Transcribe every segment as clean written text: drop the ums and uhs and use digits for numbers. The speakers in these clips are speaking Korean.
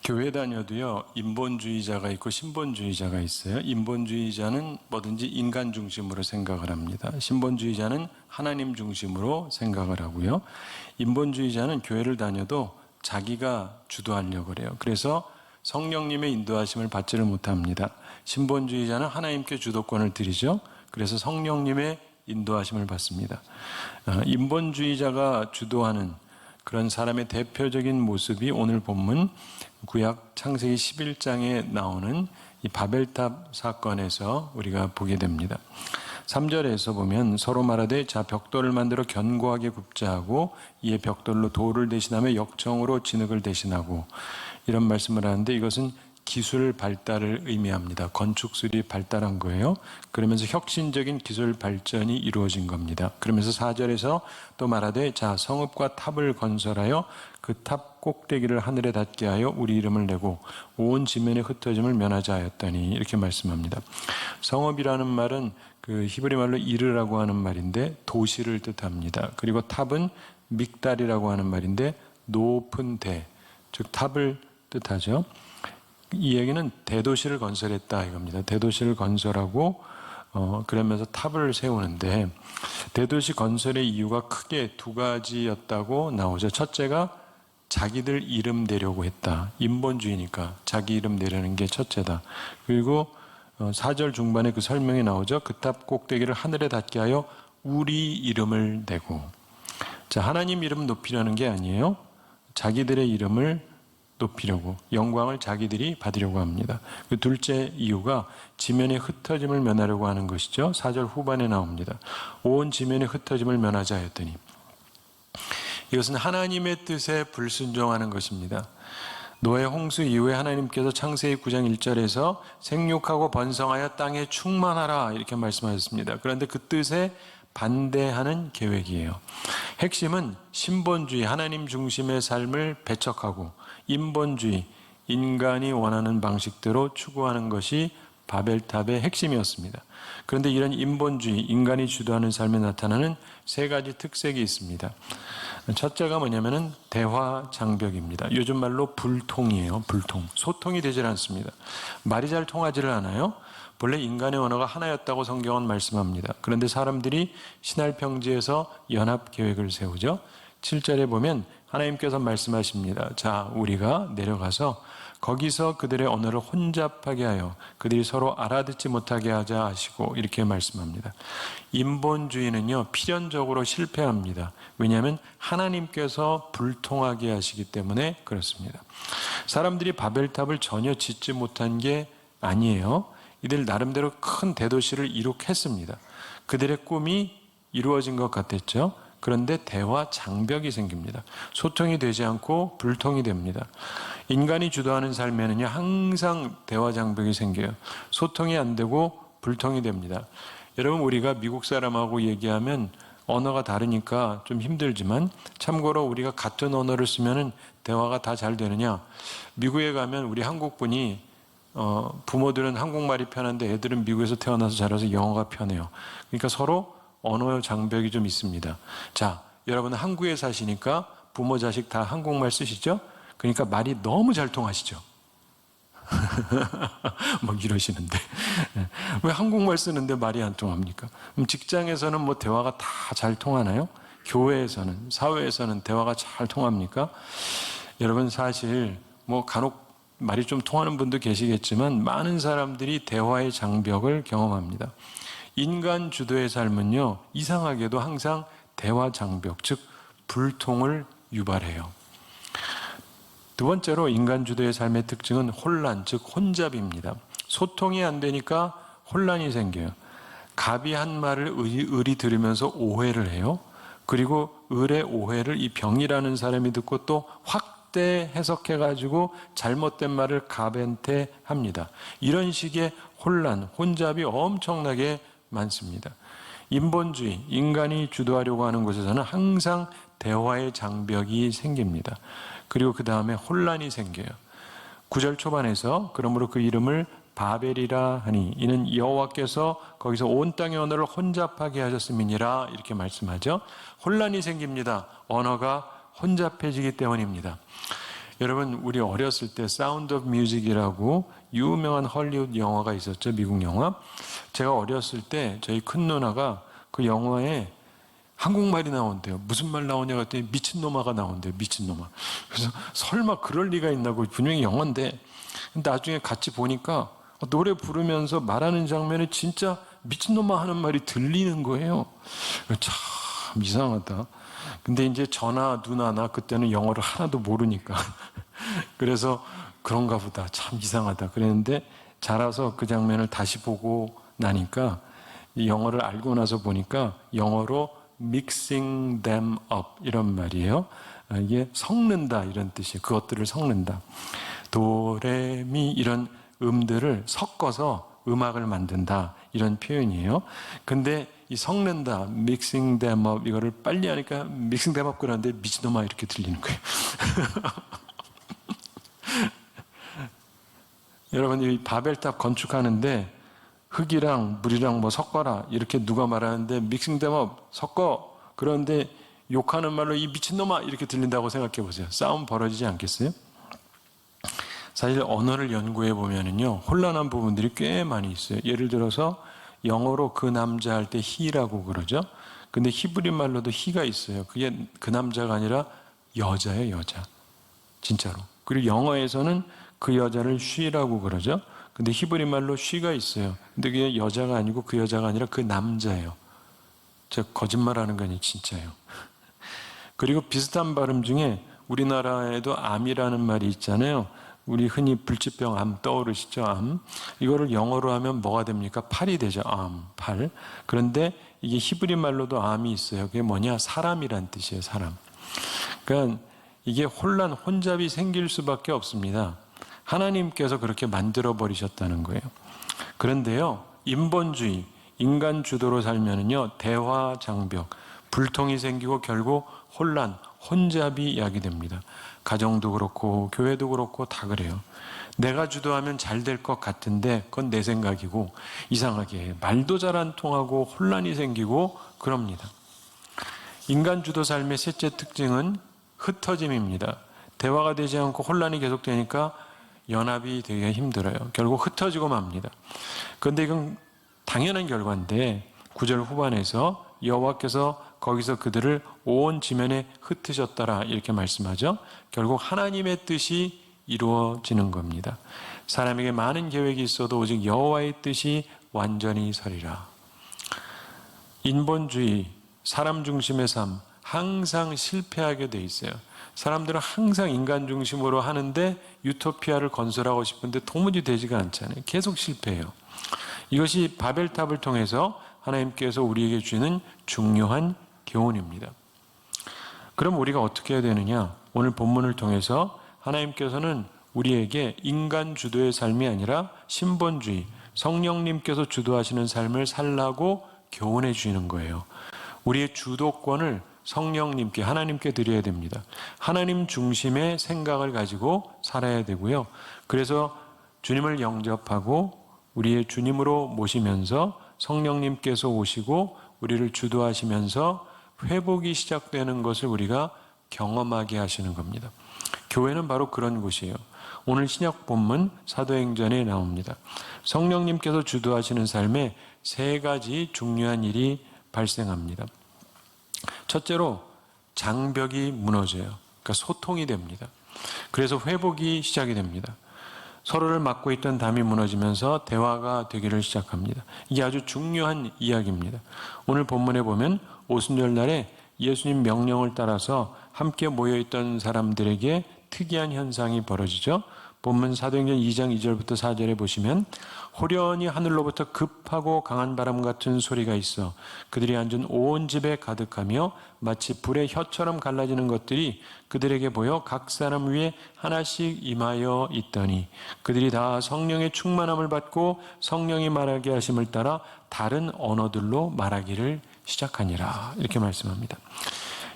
교회 다녀도요, 인본주의자가 있고 신본주의자가 있어요. 인본주의자는 뭐든지 인간 중심으로 생각을 합니다. 신본주의자는 하나님 중심으로 생각을 하고요. 인본주의자는 교회를 다녀도 자기가 주도하려고 그래요. 그래서 성령님의 인도하심을 받지를 못합니다. 신본주의자는 하나님께 주도권을 드리죠. 그래서 성령님의 인도하심을 받습니다. 인본주의자가 주도하는 그런 사람의 대표적인 모습이 오늘 본문 구약 창세기 11장에 나오는 이 바벨탑 사건에서 우리가 보게 됩니다. 3절에서 보면 서로 말하되 자 벽돌을 만들어 견고하게 굽자 하고 이에 벽돌로 돌을 대신하며 역청으로 진흙을 대신하고 이런 말씀을 하는데 이것은 기술 발달을 의미합니다. 건축술이 발달한 거예요. 그러면서 혁신적인 기술 발전이 이루어진 겁니다. 그러면서 4절에서 또 말하되 자 성읍과 탑을 건설하여 그 탑 꼭대기를 하늘에 닿게 하여 우리 이름을 내고 온 지면에 흩어짐을 면하자 하였더니 이렇게 말씀합니다. 성읍이라는 말은 그 히브리 말로 이르라고 하는 말인데 도시를 뜻합니다. 그리고 탑은 믹달이라고 하는 말인데 높은 대, 즉 탑을 뜻하죠. 이 얘기는 대도시를 건설했다 이겁니다. 대도시를 건설하고 그러면서 탑을 세우는데 대도시 건설의 이유가 크게 두 가지였다고 나오죠. 첫째가 자기들 이름 내려고 했다. 인본주의니까 자기 이름 내려는 게 첫째다. 그리고 4절 중반에 그 설명이 나오죠. 그 탑 꼭대기를 하늘에 닿게 하여 우리 이름을 내고. 자, 하나님 이름 높이려는 게 아니에요. 자기들의 이름을 높이려고, 영광을 자기들이 받으려고 합니다. 그 둘째 이유가 지면의 흩어짐을 면하려고 하는 것이죠. 4절 후반에 나옵니다. 온 지면의 흩어짐을 면하자 했더니 이것은 하나님의 뜻에 불순종하는 것입니다. 노아 홍수 이후에 하나님께서 창세기 9장 1절에서 생육하고 번성하여 땅에 충만하라 이렇게 말씀하셨습니다. 그런데 그 뜻에 반대하는 계획이에요. 핵심은 신본주의, 하나님 중심의 삶을 배척하고 인본주의, 인간이 원하는 방식대로 추구하는 것이 바벨탑의 핵심이었습니다. 그런데 이런 인본주의, 인간이 주도하는 삶에 나타나는 세 가지 특색이 있습니다. 첫째가 뭐냐면은 대화 장벽입니다. 요즘 말로 불통이에요. 불통. 소통이 되질 않습니다. 말이 잘 통하지를 않아요. 본래 인간의 언어가 하나였다고 성경은 말씀합니다. 그런데 사람들이 신할평지에서 연합 계획을 세우죠. 7절에 보면 하나님께서 말씀하십니다. 자, 우리가 내려가서 거기서 그들의 언어를 혼잡하게 하여 그들이 서로 알아듣지 못하게 하자 하시고 이렇게 말씀합니다. 인본주의는요, 필연적으로 실패합니다. 왜냐하면 하나님께서 불통하게 하시기 때문에 그렇습니다. 사람들이 바벨탑을 전혀 짓지 못한 게 아니에요. 이들 나름대로 큰 대도시를 이룩했습니다. 그들의 꿈이 이루어진 것 같았죠. 그런데 대화 장벽이 생깁니다. 소통이 되지 않고 불통이 됩니다. 인간이 주도하는 삶에는요, 항상 대화 장벽이 생겨요. 소통이 안 되고 불통이 됩니다. 여러분, 우리가 미국 사람하고 얘기하면 언어가 다르니까 좀 힘들지만 참고로 우리가 같은 언어를 쓰면은 대화가 다 잘 되느냐? 미국에 가면 우리 한국 분이 부모들은 한국말이 편한데 애들은 미국에서 태어나서 자라서 영어가 편해요. 그러니까 서로 언어 장벽이 좀 있습니다. 자, 여러분 한국에 사시니까 부모 자식 다 한국말 쓰시죠? 그러니까 말이 너무 잘 통하시죠? 막 이러시는데 왜 한국말 쓰는데 말이 안 통합니까? 그럼 직장에서는 뭐 대화가 다 잘 통하나요? 교회에서는, 사회에서는 대화가 잘 통합니까? 여러분 사실 뭐 간혹 말이 좀 통하는 분도 계시겠지만 많은 사람들이 대화의 장벽을 경험합니다. 인간 주도의 삶은요, 이상하게도 항상 대화 장벽, 즉 불통을 유발해요. 두 번째로 인간 주도의 삶의 특징은 혼란, 즉 혼잡입니다. 소통이 안 되니까 혼란이 생겨요. 갑이 한 말을 을이 들으면서 오해를 해요. 그리고 을의 오해를 이 병이라는 사람이 듣고 또 확대 해석해가지고 잘못된 말을 갑한테 합니다. 이런 식의 혼란, 혼잡이 엄청나게 많습니다. 인본주의, 인간이 주도하려고 하는 곳에서는 항상 대화의 장벽이 생깁니다. 그리고 그 다음에 혼란이 생겨요. 9절 초반에서 그러므로 그 이름을 바벨이라 하니 이는 여호와께서 거기서 온 땅의 언어를 혼잡하게 하셨음이니라 이렇게 말씀하죠. 혼란이 생깁니다. 언어가 혼잡해지기 때문입니다. 여러분, 우리 어렸을 때 사운드 오브 뮤직이라고 유명한 헐리우드 영화가 있었죠. 미국 영화. 제가 어렸을 때 저희 큰 누나가 그 영화에 한국말이 나온대요. 무슨 말 나오냐 그랬더니 미친놈아가 나온대요. 미친놈아. 그래서 설마 그럴 리가 있나고, 분명히 영화인데 나중에 같이 보니까 노래 부르면서 말하는 장면에 진짜 미친놈아 하는 말이 들리는 거예요. 참 이상하다. 근데 이제 저나 누나나 그때는 영어를 하나도 모르니까 그래서 그런가 보다, 참 이상하다 그랬는데, 자라서 그 장면을 다시 보고 나니까, 이 영어를 알고 나서 보니까 영어로 mixing them up 이런 말이에요. 이게 섞는다 이런 뜻이에요. 그것들을 섞는다. 도레미 이런 음들을 섞어서 음악을 만든다 이런 표현이에요. 근데 이 섞는다, mixing them up, 이거를 빨리 하니까 mixing them up 그러는데 미친놈아 이렇게 들리는 거예요. 여러분, 이 바벨탑 건축하는데 흙이랑 물이랑 뭐 섞어라 이렇게 누가 말하는데 mixing them up, 섞어, 그런데 욕하는 말로 이 미친놈아 이렇게 들린다고 생각해 보세요. 싸움 벌어지지 않겠어요? 사실 언어를 연구해 보면은요, 혼란한 부분들이 꽤 많이 있어요. 예를 들어서 영어로 그 남자 할 때 he라고 그러죠. 근데 히브리 말로도 he가 있어요. 그게 그 남자가 아니라 여자예요, 여자. 진짜로. 그리고 영어에서는 그 여자를 she라고 그러죠. 근데 히브리 말로 she가 있어요. 근데 그게 여자가 아니고 그 여자가 아니라 그 남자예요. 제가 거짓말하는 거 아니에요, 진짜예요. 그리고 비슷한 발음 중에 우리나라에도 암이라는 말이 있잖아요. 우리 흔히 불치병 암 떠오르시죠? 암. 이거를 영어로 하면 뭐가 됩니까? 팔이 되죠. 암, 팔. 그런데 이게 히브리 말로도 암이 있어요. 그게 뭐냐? 사람이란 뜻이에요. 사람. 그러니까 이게 혼잡이 생길 수밖에 없습니다. 하나님께서 그렇게 만들어 버리셨다는 거예요. 그런데요, 인본주의, 인간 주도로 살면은요, 대화 장벽, 불통이 생기고 결국 혼잡이 야기됩니다. 가정도 그렇고 교회도 그렇고 다 그래요. 내가 주도하면 잘 될 것 같은데 그건 내 생각이고, 이상하게 말도 잘 안 통하고 혼란이 생기고 그럽니다. 인간 주도 삶의 셋째 특징은 흩어짐입니다. 대화가 되지 않고 혼란이 계속되니까 연합이 되기가 힘들어요. 결국 흩어지고 맙니다. 그런데 이건 당연한 결과인데 9절 후반에서 여호와께서 거기서 그들을 온 지면에 흩으셨더라 이렇게 말씀하죠. 결국 하나님의 뜻이 이루어지는 겁니다. 사람에게 많은 계획이 있어도 오직 여호와의 뜻이 완전히 서리라. 인본주의, 사람 중심의 삶, 항상 실패하게 돼 있어요. 사람들은 항상 인간 중심으로 하는데 유토피아를 건설하고 싶은데 도무지 되지가 않잖아요. 계속 실패해요. 이것이 바벨탑을 통해서 하나님께서 우리에게 주는 중요한 교훈입니다. 그럼 우리가 어떻게 해야 되느냐? 오늘 본문을 통해서 하나님께서는 우리에게 인간 주도의 삶이 아니라 신본주의, 성령님께서 주도하시는 삶을 살라고 교훈해 주시는 거예요. 우리의 주도권을 성령님께, 하나님께 드려야 됩니다. 하나님 중심의 생각을 가지고 살아야 되고요. 그래서 주님을 영접하고 우리의 주님으로 모시면서 성령님께서 오시고 우리를 주도하시면서 회복이 시작되는 것을 우리가 경험하게 하시는 겁니다. 교회는 바로 그런 곳이에요. 오늘 신약 본문 사도행전에 나옵니다. 성령님께서 주도하시는 삶에 세 가지 중요한 일이 발생합니다. 첫째로 장벽이 무너져요. 그러니까 소통이 됩니다. 그래서 회복이 시작이 됩니다. 서로를 막고 있던 담이 무너지면서 대화가 되기를 시작합니다. 이게 아주 중요한 이야기입니다. 오늘 본문에 보면 오순절날에 예수님 명령을 따라서 함께 모여있던 사람들에게 특이한 현상이 벌어지죠. 본문 사도행전 2장 2절부터 4절에 보시면 호련히 하늘로부터 급하고 강한 바람 같은 소리가 있어 그들이 앉은 온 집에 가득하며 마치 불의 혀처럼 갈라지는 것들이 그들에게 보여 각 사람 위에 하나씩 임하여 있더니 그들이 다 성령의 충만함을 받고 성령이 말하게 하심을 따라 다른 언어들로 말하기를 시작하니라 이렇게 말씀합니다.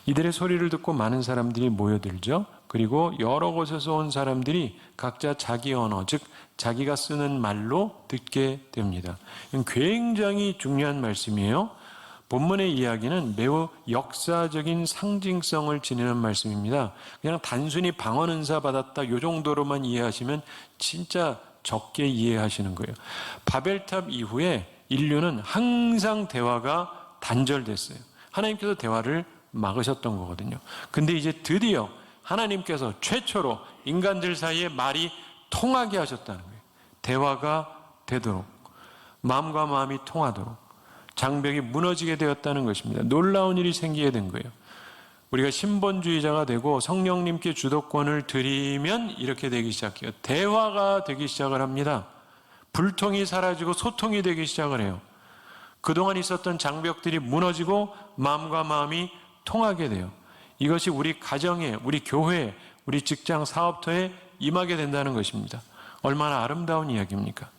이들의 소리를 듣고 많은 사람들이 모여들죠. 그리고 여러 곳에서 온 사람들이 각자 자기 언어, 즉 자기가 쓰는 말로 듣게 됩니다. 굉장히 중요한 말씀이에요. 본문의 이야기는 매우 역사적인 상징성을 지니는 말씀입니다. 그냥 단순히 방언 은사 받았다 요 정도로만 이해하시면 진짜 적게 이해하시는 거예요. 바벨탑 이후에 인류는 항상 대화가 단절됐어요. 하나님께서 대화를 막으셨던 거거든요. 근데 이제 드디어 하나님께서 최초로 인간들 사이에 말이 통하게 하셨다는 거예요. 대화가 되도록, 마음과 마음이 통하도록 장벽이 무너지게 되었다는 것입니다. 놀라운 일이 생기게 된 거예요. 우리가 신본주의자가 되고 성령님께 주도권을 드리면 이렇게 되기 시작해요. 대화가 되기 시작을 합니다. 불통이 사라지고 소통이 되기 시작을 해요. 그동안 있었던 장벽들이 무너지고 마음과 마음이 통하게 돼요. 이것이 우리 가정에, 우리 교회에, 우리 직장 사업터에 임하게 된다는 것입니다. 얼마나 아름다운 이야기입니까?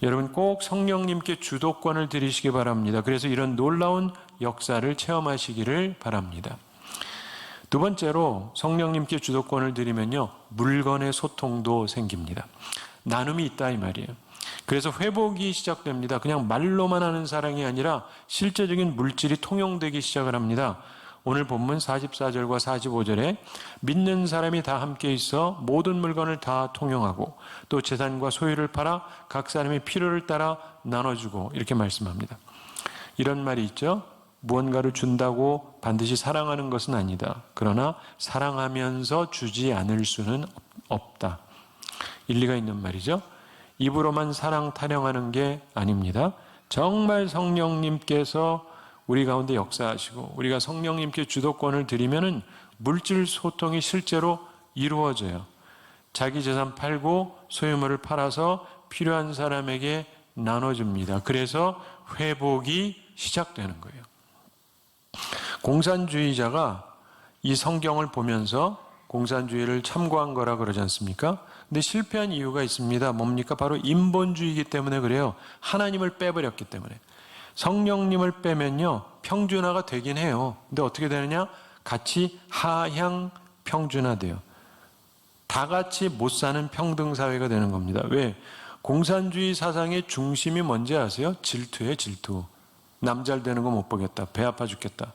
여러분 꼭 성령님께 주도권을 드리시기 바랍니다. 그래서 이런 놀라운 역사를 체험하시기를 바랍니다. 두 번째로 성령님께 주도권을 드리면요, 물건의 소통도 생깁니다. 나눔이 있다 이 말이에요. 그래서 회복이 시작됩니다. 그냥 말로만 하는 사랑이 아니라 실제적인 물질이 통용되기 시작을 합니다. 오늘 본문 44절과 45절에 믿는 사람이 다 함께 있어 모든 물건을 다 통용하고 또 재산과 소유를 팔아 각 사람의 필요를 따라 나눠주고 이렇게 말씀합니다. 이런 말이 있죠. 무언가를 준다고 반드시 사랑하는 것은 아니다. 그러나 사랑하면서 주지 않을 수는 없다. 일리가 있는 말이죠. 입으로만 사랑 타령하는 게 아닙니다. 정말 성령님께서 우리 가운데 역사하시고 우리가 성령님께 주도권을 드리면은 물질 소통이 실제로 이루어져요. 자기 재산 팔고 소유물을 팔아서 필요한 사람에게 나눠줍니다. 그래서 회복이 시작되는 거예요. 공산주의자가 이 성경을 보면서 공산주의를 참고한 거라 그러지 않습니까? 근데 실패한 이유가 있습니다. 뭡니까? 바로 인본주의이기 때문에 그래요. 하나님을 빼버렸기 때문에. 성령님을 빼면요, 평준화가 되긴 해요. 근데 어떻게 되느냐? 같이 하향 평준화돼요. 다 같이 못 사는 평등사회가 되는 겁니다. 왜? 공산주의 사상의 중심이 뭔지 아세요? 질투예요, 질투. 남 잘 되는 거 못 보겠다. 배 아파 죽겠다.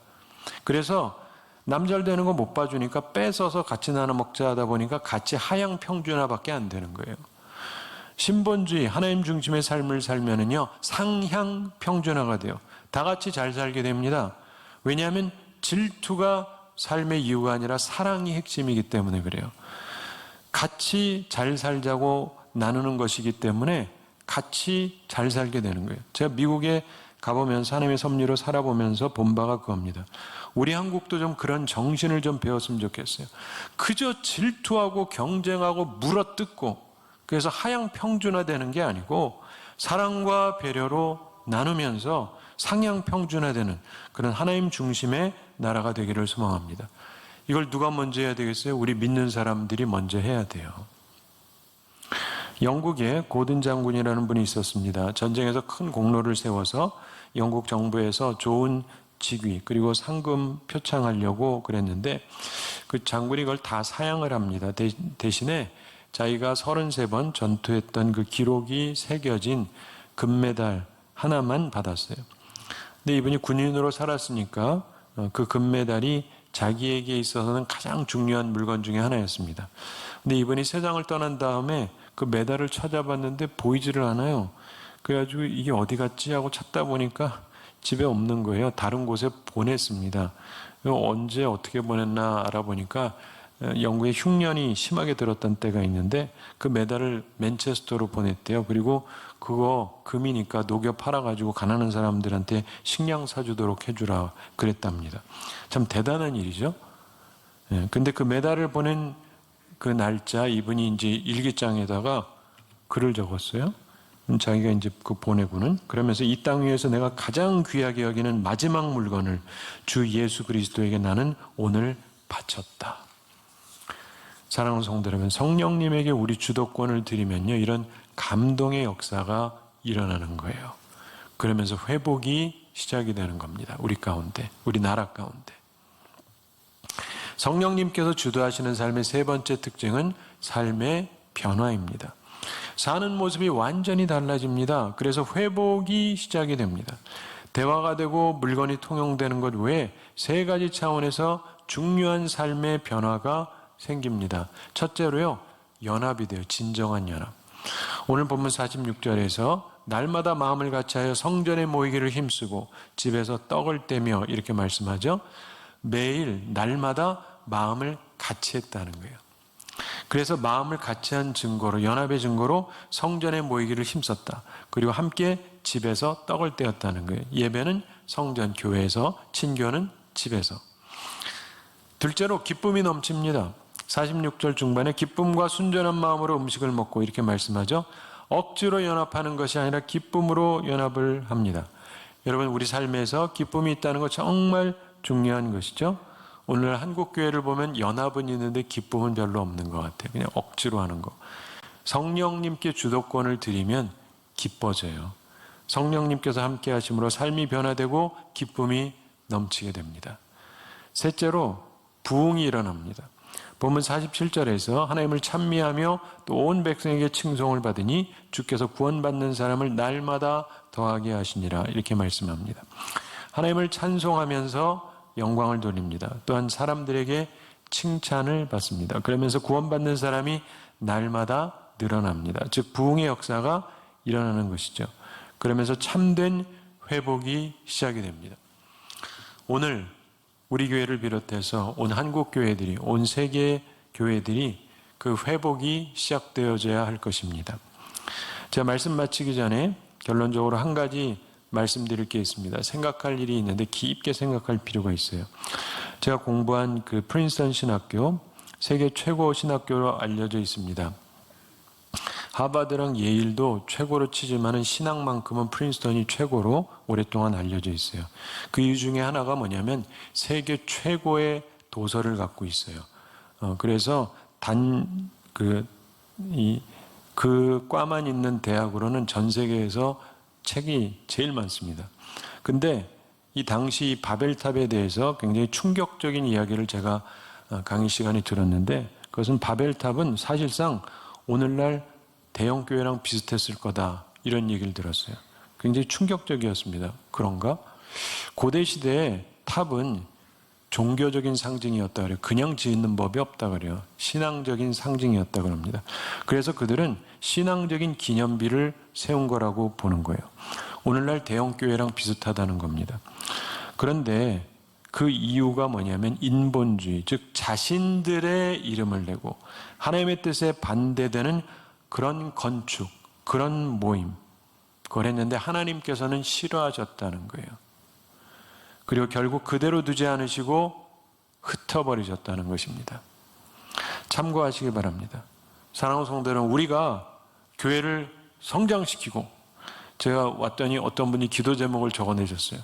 그래서 남 잘 되는 거 못 봐주니까 뺏어서 같이 나눠 먹자 하다 보니까 같이 하향 평준화밖에 안 되는 거예요. 신본주의, 하나님 중심의 삶을 살면은요, 상향 평준화가 돼요. 다 같이 잘 살게 됩니다. 왜냐하면 질투가 삶의 이유가 아니라 사랑이 핵심이기 때문에 그래요. 같이 잘 살자고 나누는 것이기 때문에 같이 잘 살게 되는 거예요. 제가 미국에 가보면서 하나님의 섭리로 살아보면서 본 바가 그겁니다. 우리 한국도 좀 그런 정신을 좀 배웠으면 좋겠어요. 그저 질투하고 경쟁하고 물어뜯고 그래서 하향 평준화되는 게 아니고 사랑과 배려로 나누면서 상향 평준화되는 그런 하나님 중심의 나라가 되기를 소망합니다. 이걸 누가 먼저 해야 되겠어요? 우리 믿는 사람들이 먼저 해야 돼요. 영국에 고든 장군이라는 분이 있었습니다. 전쟁에서 큰 공로를 세워서 영국 정부에서 좋은 직위 그리고 상금 표창하려고 그랬는데 그 장군이 그걸 다 사양을 합니다. 대신에 자기가 33번 전투했던 그 기록이 새겨진 금메달 하나만 받았어요. 근데 이분이 군인으로 살았으니까 그 금메달이 자기에게 있어서는 가장 중요한 물건 중에 하나였습니다. 근데 이분이 세상을 떠난 다음에 그 메달을 찾아봤는데 보이지를 않아요. 그래가지고 이게 어디 갔지 하고 찾다 보니까 집에 없는 거예요. 다른 곳에 보냈습니다. 언제 어떻게 보냈나 알아보니까 영국에 흉년이 심하게 들었던 때가 있는데 그 메달을 맨체스터로 보냈대요. 그리고 그거 금이니까 녹여 팔아가지고 가난한 사람들한테 식량 사주도록 해주라 그랬답니다. 참 대단한 일이죠. 근데 그 메달을 보낸 그 날짜 이분이 이제 일기장에다가 글을 적었어요. 자기가 이제 그 보내고는 그러면서 이 땅 위에서 내가 가장 귀하게 여기는 마지막 물건을 주 예수 그리스도에게 나는 오늘 바쳤다. 사랑하는 성도 여러분, 성령님에게 우리 주도권을 드리면요, 이런 감동의 역사가 일어나는 거예요. 그러면서 회복이 시작이 되는 겁니다. 우리 가운데, 우리 나라 가운데. 성령님께서 주도하시는 삶의 세 번째 특징은 삶의 변화입니다. 사는 모습이 완전히 달라집니다. 그래서 회복이 시작이 됩니다. 대화가 되고 물건이 통용되는 것 외에 세 가지 차원에서 중요한 삶의 변화가 생깁니다. 첫째로요, 연합이 돼요. 진정한 연합. 오늘 본문 46절에서 날마다 마음을 같이하여 성전에 모이기를 힘쓰고 집에서 떡을 떼며 이렇게 말씀하죠. 매일 날마다 마음을 같이 했다는 거예요. 그래서 마음을 같이 한 증거로, 연합의 증거로 성전에 모이기를 힘썼다. 그리고 함께 집에서 떡을 떼었다는 거예요. 예배는 성전, 교회에서, 친교는 집에서. 둘째로 기쁨이 넘칩니다. 46절 중반에 기쁨과 순전한 마음으로 음식을 먹고 이렇게 말씀하죠. 억지로 연합하는 것이 아니라 기쁨으로 연합을 합니다. 여러분, 우리 삶에서 기쁨이 있다는 거 정말 중요한 것이죠. 오늘 한국교회를 보면 연합은 있는데 기쁨은 별로 없는 것 같아요. 그냥 억지로 하는 거. 성령님께 주도권을 드리면 기뻐져요. 성령님께서 함께 하심으로 삶이 변화되고 기쁨이 넘치게 됩니다. 셋째로 부흥이 일어납니다. 본문 47절에서 하나님을 찬미하며 또 온 백성에게 칭송을 받으니 주께서 구원받는 사람을 날마다 더하게 하시니라 이렇게 말씀합니다. 하나님을 찬송하면서 영광을 돌립니다. 또한 사람들에게 칭찬을 받습니다. 그러면서 구원받는 사람이 날마다 늘어납니다. 즉 부흥의 역사가 일어나는 것이죠. 그러면서 참된 회복이 시작이 됩니다. 오늘 우리 교회를 비롯해서 온 한국 교회들이, 온 세계 교회들이 그 회복이 시작되어져야 할 것입니다. 제가 말씀 마치기 전에 결론적으로 한 가지 말씀드릴 게 있습니다. 생각할 일이 있는데 깊게 생각할 필요가 있어요. 제가 공부한 그 프린스턴 신학교, 세계 최고 신학교로 알려져 있습니다. 하버드랑 예일도 최고로 치지만은 신학만큼은 프린스턴이 최고로 오랫동안 알려져 있어요. 그 이유 중에 하나가 뭐냐면 세계 최고의 도서를 갖고 있어요. 그래서 그 과만 있는 대학으로는 전 세계에서 책이 제일 많습니다. 근데 이 당시 바벨탑에 대해서 굉장히 충격적인 이야기를 제가 강의 시간에 들었는데, 그것은 바벨탑은 사실상 오늘날 대형 교회랑 비슷했을 거다, 이런 얘기를 들었어요. 굉장히 충격적이었습니다. 그런가? 고대 시대에 탑은 종교적인 상징이었다 그래요. 그냥 짓는 법이 없다 그래요. 신앙적인 상징이었다 그럽니다. 그래서 그들은 신앙적인 기념비를 세운 거라고 보는 거예요. 오늘날 대형 교회랑 비슷하다는 겁니다. 그런데 그 이유가 뭐냐면 인본주의, 즉 자신들의 이름을 내고 하나님의 뜻에 반대되는 그런 건축, 그런 모임, 그걸 했는데 하나님께서는 싫어하셨다는 거예요. 그리고 결국 그대로 두지 않으시고 흩어버리셨다는 것입니다. 참고하시기 바랍니다. 사랑하는 성도 여러분, 우리가 교회를 성장시키고, 제가 왔더니 어떤 분이 기도 제목을 적어내셨어요.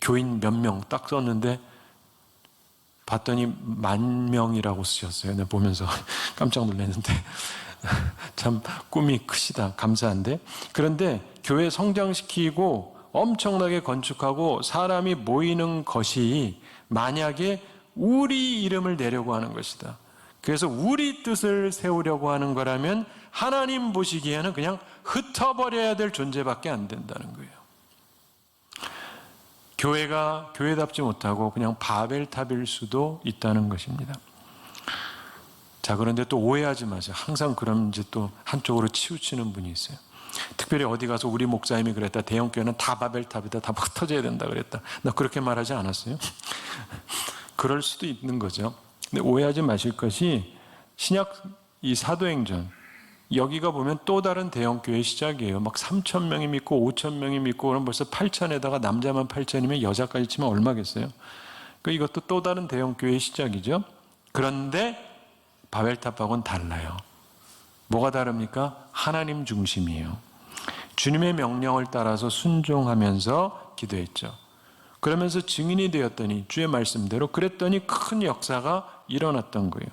교인 몇 명 딱 썼는데 봤더니 10,000명이라고 쓰셨어요. 내가 보면서 깜짝 놀랐는데 참 꿈이 크시다. 감사한데. 그런데 교회 성장시키고 엄청나게 건축하고 사람이 모이는 것이 만약에 우리 이름을 내려고 하는 것이다. 그래서 우리 뜻을 세우려고 하는 거라면 하나님 보시기에는 그냥 흩어버려야 될 존재밖에 안 된다는 거예요. 교회가 교회답지 못하고 그냥 바벨탑일 수도 있다는 것입니다. 자, 그런데 또 오해하지 마세요. 항상 그런 이제 또 한쪽으로 치우치는 분이 있어요. 특별히 어디 가서 우리 목사님이 그랬다. 대형교회는 다 바벨탑이다. 다 흩어져야 된다 그랬다. 나 그렇게 말하지 않았어요. 그럴 수도 있는 거죠. 근데 오해하지 마실 것이 신약 이 사도행전, 여기가 보면 또 다른 대형교회의 시작이에요. 막 3,000명이 믿고 5,000명이 믿고 그럼 벌써 8,000에다가 남자만 8,000이면 여자까지 치면 얼마겠어요? 이것도 또 다른 대형교회의 시작이죠. 그런데 바벨탑하고는 달라요. 뭐가 다릅니까? 하나님 중심이에요. 주님의 명령을 따라서 순종하면서 기도했죠. 그러면서 증인이 되었더니 주의 말씀대로 그랬더니 큰 역사가 일어났던 거예요.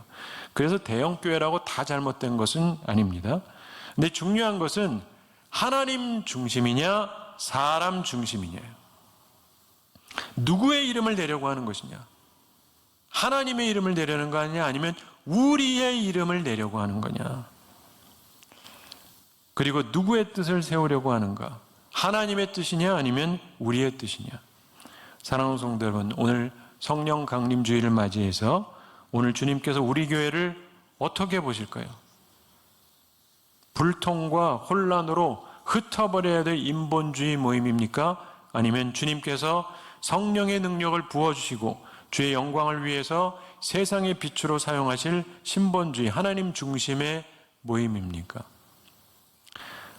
그래서 대형교회라고 다 잘못된 것은 아닙니다. 근데 중요한 것은 하나님 중심이냐 사람 중심이냐예요. 누구의 이름을 내려고 하는 것이냐? 하나님의 이름을 내려는 거 아니냐? 아니면 우리의 이름을 내려고 하는 거냐? 그리고 누구의 뜻을 세우려고 하는가? 하나님의 뜻이냐 아니면 우리의 뜻이냐. 사랑하는 성도 여러분, 오늘 성령 강림 주일을 맞이해서 오늘 주님께서 우리 교회를 어떻게 보실까요? 불통과 혼란으로 흩어버려야 될 인본주의 모임입니까? 아니면 주님께서 성령의 능력을 부어주시고 주의 영광을 위해서 세상의 빛으로 사용하실 신본주의 하나님 중심의 모임입니까?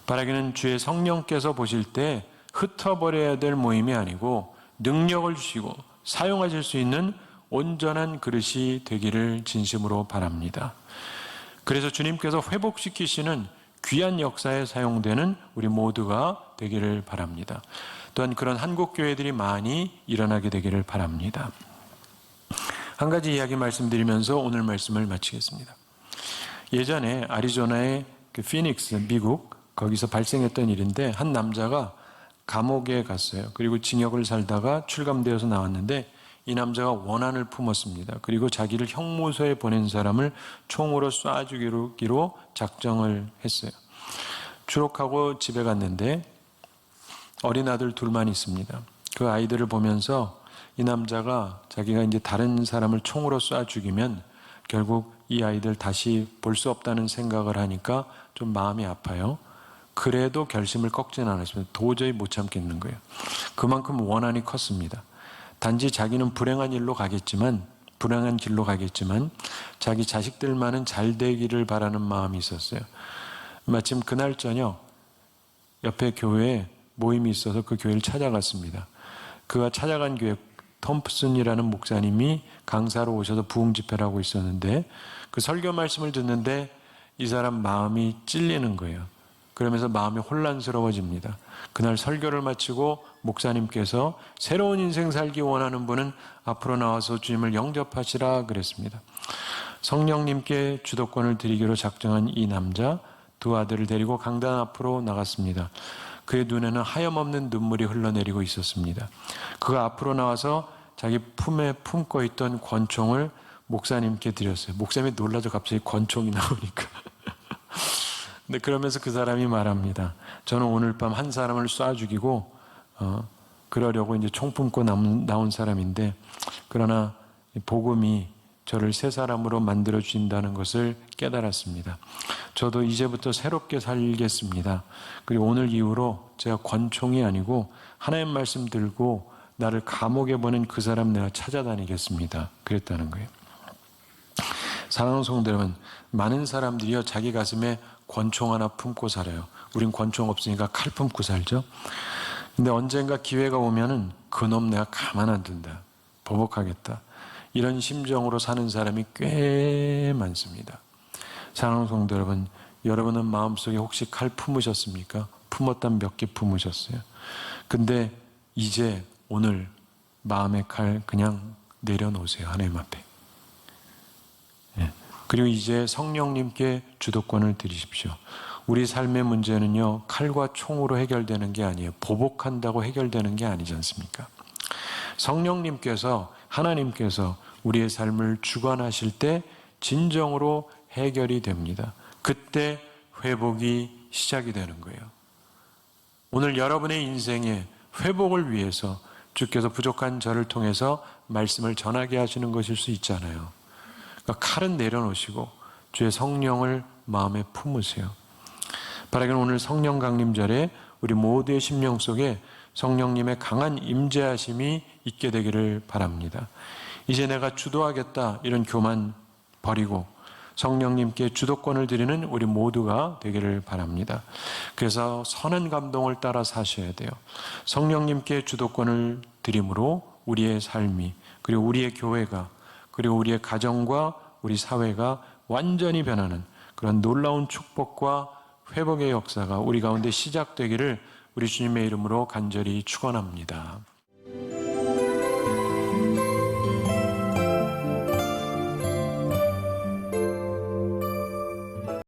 바라기는 주의 성령께서 보실 때 흩어버려야 될 모임이 아니고 능력을 주시고 사용하실 수 있는 온전한 그릇이 되기를 진심으로 바랍니다. 그래서 주님께서 회복시키시는 귀한 역사에 사용되는 우리 모두가 되기를 바랍니다. 또한 그런 한국 교회들이 많이 일어나게 되기를 바랍니다. 한 가지 이야기 말씀드리면서 오늘 말씀을 마치겠습니다. 예전에 애리조나의 피닉스, 미국, 거기서 발생했던 일인데 한 남자가 감옥에 갔어요. 그리고 징역을 살다가 출감되어서 나왔는데 이 남자가 원한을 품었습니다. 그리고 자기를 형무소에 보낸 사람을 총으로 쏴 죽이기로 작정을 했어요. 추록하고 집에 갔는데 어린 아들 둘만 있습니다. 그 아이들을 보면서 이 남자가 자기가 이제 다른 사람을 총으로 쏴 죽이면 결국 이 아이들 다시 볼 수 없다는 생각을 하니까 좀 마음이 아파요. 그래도 결심을 꺾지는 않았습니다. 도저히 못 참겠는 거예요. 그만큼 원한이 컸습니다. 단지 자기는 불행한 길로 가겠지만 자기 자식들만은 잘 되기를 바라는 마음이 있었어요. 마침 그날 저녁 옆에 교회에 모임이 있어서 그 교회를 찾아갔습니다. 그가 찾아간 교회 톰프슨이라는 목사님이 강사로 오셔서 부흥 집회를 하고 있었는데 그 설교 말씀을 듣는데 이 사람 마음이 찔리는 거예요. 그러면서 마음이 혼란스러워집니다. 그날 설교를 마치고 목사님께서 새로운 인생 살기 원하는 분은 앞으로 나와서 주님을 영접하시라 그랬습니다. 성령님께 주도권을 드리기로 작정한 이 남자 두 아들을 데리고 강단 앞으로 나갔습니다. 그의 눈에는 하염없는 눈물이 흘러내리고 있었습니다. 그가 앞으로 나와서 자기 품에 품고 있던 권총을 목사님께 드렸어요. 목사님이 놀라서 갑자기 권총이 나오니까. 근데 그러면서 그 사람이 말합니다. 저는 오늘 밤 한 사람을 쏴 죽이고 그러려고 이제 총 품고 나온 사람인데 그러나 복음이 저를 새 사람으로 만들어 주신다는 것을 깨달았습니다. 저도 이제부터 새롭게 살겠습니다. 그리고 오늘 이후로 제가 권총이 아니고 하나님 말씀 들고 나를 감옥에 보낸 그 사람 내가 찾아다니겠습니다. 그랬다는 거예요. 사랑하는 성도 여러분, 많은 사람들이요 자기 가슴에 권총 하나 품고 살아요. 우린 권총 없으니까 칼 품고 살죠. 근데 언젠가 기회가 오면은 그놈 내가 가만 안 둔다. 보복하겠다. 이런 심정으로 사는 사람이 꽤 많습니다. 사랑하는 성도 여러분, 여러분은 마음속에 혹시 칼 품으셨습니까? 품었다면 몇 개 품으셨어요? 근데 이제 오늘 마음의 칼 그냥 내려놓으세요. 하나님 앞에. 그리고 이제 성령님께 주도권을 드리십시오. 우리 삶의 문제는요, 칼과 총으로 해결되는 게 아니에요. 보복한다고 해결되는 게 아니지 않습니까? 성령님께서, 하나님께서 우리의 삶을 주관하실 때 진정으로 해결이 됩니다. 그때 회복이 시작이 되는 거예요. 오늘 여러분의 인생의 회복을 위해서 주께서 부족한 저를 통해서 말씀을 전하게 하시는 것일 수 있잖아요. 그러니까 칼은 내려놓으시고 주의 성령을 마음에 품으세요. 바라기는 오늘 성령 강림절에 우리 모두의 심령 속에 성령님의 강한 임재하심이 있게 되기를 바랍니다. 이제 내가 주도하겠다 이런 교만 버리고 성령님께 주도권을 드리는 우리 모두가 되기를 바랍니다. 그래서 선한 감동을 따라 사셔야 돼요. 성령님께 주도권을 드림으로 우리의 삶이, 그리고 우리의 교회가, 그리고 우리의 가정과 우리 사회가 완전히 변하는 그런 놀라운 축복과 회복의 역사가 우리 가운데 시작되기를 우리 주님의 이름으로 간절히 축원합니다.